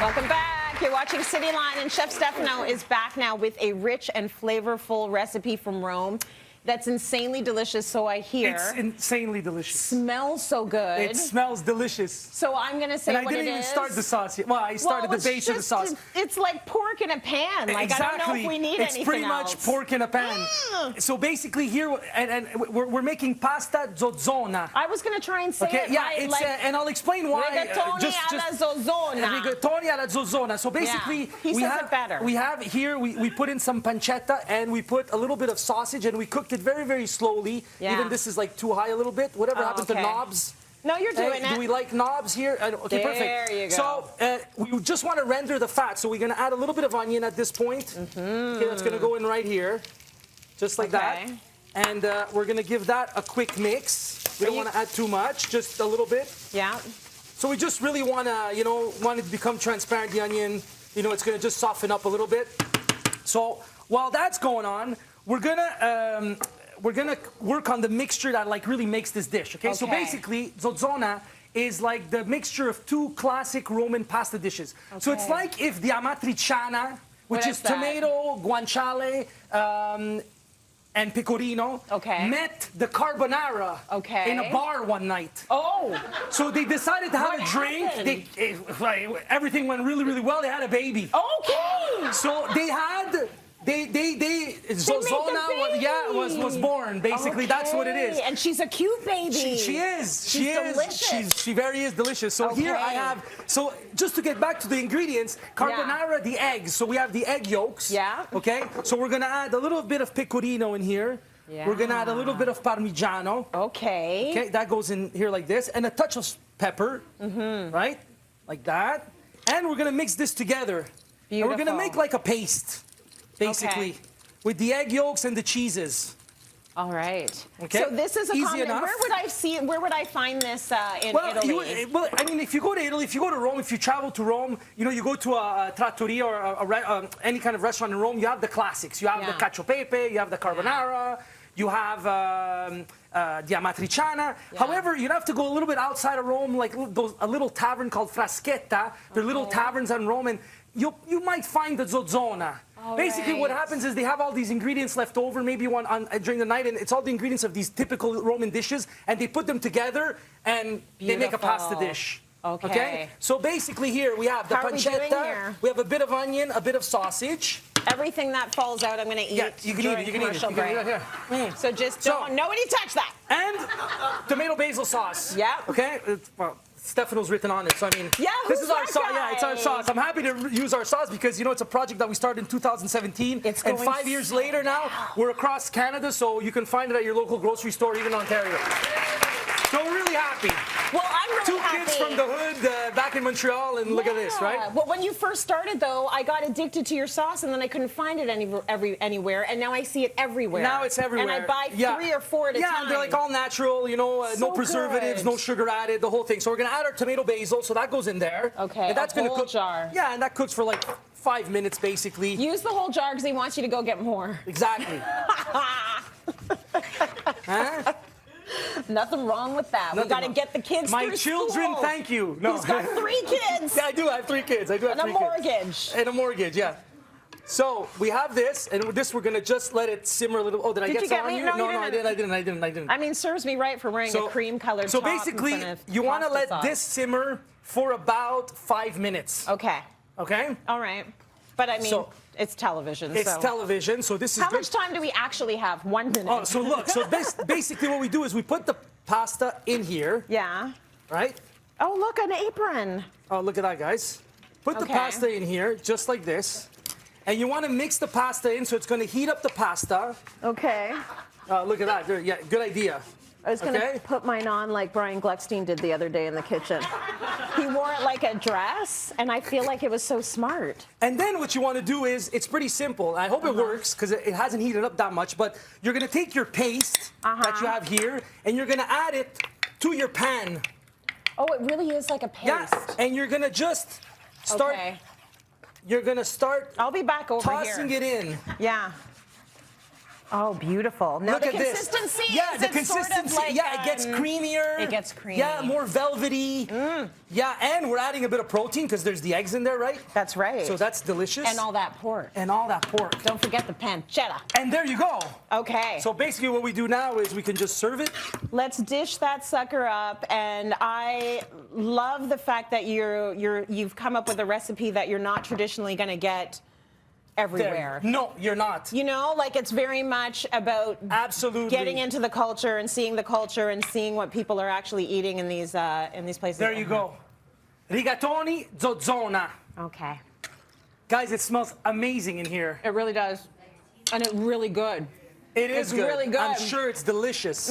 Welcome back. You're watching Cityline, and Chef Stefano is back now with a rich and flavorful recipe from Rome that's insanely delicious, so I hear. It's insanely delicious. Smells so good. It smells delicious. So I'm going to say what it is. And I didn't even start the sauce yet. Well, I started the base of the sauce. It's like pork in a pan. Like, exactly. I don't know if we need anything It's pretty else. much pork in a pan. So basically here, and we're making pasta Zozzona. I was going to try and say it yeah, right. It's, like, and I'll explain why. Rigatoni alla Zozzona. Rigatoni alla Zozzona. So basically, He says it better. we have here, we put in some pancetta, and we put a little bit of sausage, and we cooked it very, very slowly. Yeah. Even this is like too high a little bit. Whatever happened to knobs? No, you're doing it. Do we like knobs here? Okay, perfect. There you go. So we just want to render the fat. So we're going to add a little bit of onion at this point. Okay, that's going to go in right here, just like that. And we're going to give that a quick mix. We don't want to add too much, just a little bit. Yeah. So we just really want to, want it to become transparent, the onion. It's going to just soften up a little bit. So while that's going on, we're going to work on the mixture that like really makes this dish, okay? So basically, Zozzona is like the mixture of two classic Roman pasta dishes. Okay. So it's like if the amatriciana, which is tomato, guanciale, and pecorino, met the carbonara in a bar one night. Oh! So they decided to have a drink. Everything went really, really well. They had a baby. Okay! So they had... Zozzona was born, basically. That's what it is. And she's a cute baby. She is. She's delicious. She very is delicious. So here I have, so just to get back to the ingredients, carbonara, the eggs. So we have the egg yolks. Yeah. Okay? So we're going to add a little bit of pecorino in here. Yeah. We're going to add a little bit of parmigiano. Okay. Okay, that goes in here like this. And a touch of pepper. Right? Like that. And we're going to mix this together. Beautiful. And we're going to make like a paste. Basically, with the egg yolks and the cheeses. All right. Okay. So this is a combination. Where would I see it? Where would I find this in Italy? Well, I mean, if you go to Italy, if you go to Rome, if you travel to Rome, you go to a trattoria or any kind of restaurant in Rome, you have the classics. You have the cacio e pepe, you have the carbonara, you have the amatriciana. However, you'd have to go a little bit outside of Rome, like a little tavern called Fraschetta. They're little taverns in Rome, and you might find the Zozzona. Basically, what happens is they have all these ingredients left over, maybe during the night, and it's all the ingredients of these typical Roman dishes, and they put them together, and they make a pasta dish. Okay? So basically here we have the pancetta, we have a bit of onion, a bit of sausage. Everything that falls out, I'm going to eat. Yeah, you can eat it. So just nobody touch that. And tomato basil sauce. Yeah. Okay? Well, Stefano's written on it, so I mean, this is our sauce. Yeah, it's our sauce. I'm happy to use our sauce because it's a project that we started in 2017, and 5 years later now we're across Canada, so you can find it at your local grocery store, even Ontario. So we're really happy. Well, I'm really happy. 2 kids from the hood back in Montreal, and look at this, right? Well, when you first started, though, I got addicted to your sauce, and then I couldn't find it anywhere, and now I see it everywhere. Now it's everywhere. And I buy 3 or 4 at a time. Yeah, they're like all natural, no preservatives, no sugar added, the whole thing. So we're going to add our tomato basil, so that goes in there. Okay, and that's going to cook. Jar. Yeah, and that cooks for like 5 minutes, basically. Use the whole jar because he wants you to go get more. Exactly. Huh? Nothing wrong with that. We've got to get the kids My through children, school. thank you. No. He's got 3 kids. Yeah, I do have 3 kids. I do have 3 kids. And a mortgage. And a mortgage, yeah. So we have this, and with this we're going to just let it simmer a little. Oh, did I get some on you? No, I didn't. I mean, serves me right for wearing a cream-colored top. So basically, you want to let this simmer for about 5 minutes. Okay. Okay? All right. But I mean... It's television. It's television, so this is... How much time do we actually have? 1 minute. Oh, so look, basically what we do is we put the pasta in here. Yeah. Right? Oh, look, an apron. Oh, look at that, guys. Put the pasta in here, just like this. And you want to mix the pasta in, so it's going to heat up the pasta. Okay. Look at that. Yeah, good idea. I was going to put mine on like Brian Gluckstein did the other day in the kitchen. He wore it like a dress, and I feel like it was so smart. And then what you want to do is, it's pretty simple. I hope it works, because it hasn't heated up that much, but you're going to take your paste that you have here, and you're going to add it to your pan. Oh, it really is like a paste. Yeah, and you're going to just start... You're going to start... I'll be back over here. Tossing it in. Yeah. Oh, beautiful. Now Look the at consistency this. Yeah, is the it consistency. Sort of like, it gets creamier. It gets creamy. Yeah, more velvety. Yeah, and we're adding a bit of protein because there's the eggs in there, right? That's right. So that's delicious. And all that pork. And all that pork. Don't forget the pancetta. And there you go. Okay. So basically what we do now is we can just serve it. Let's dish that sucker up, and I love the fact that you've come up with a recipe that you're not traditionally going to get everywhere. No, you're not. You know, like it's very much about absolutely getting into the culture and seeing the culture and seeing what people are actually eating in these places. There you go. Rigatoni, Zozzona. Okay. Guys, it smells amazing in here. It really does. And it's really good. It is It's really good. I'm sure it's delicious.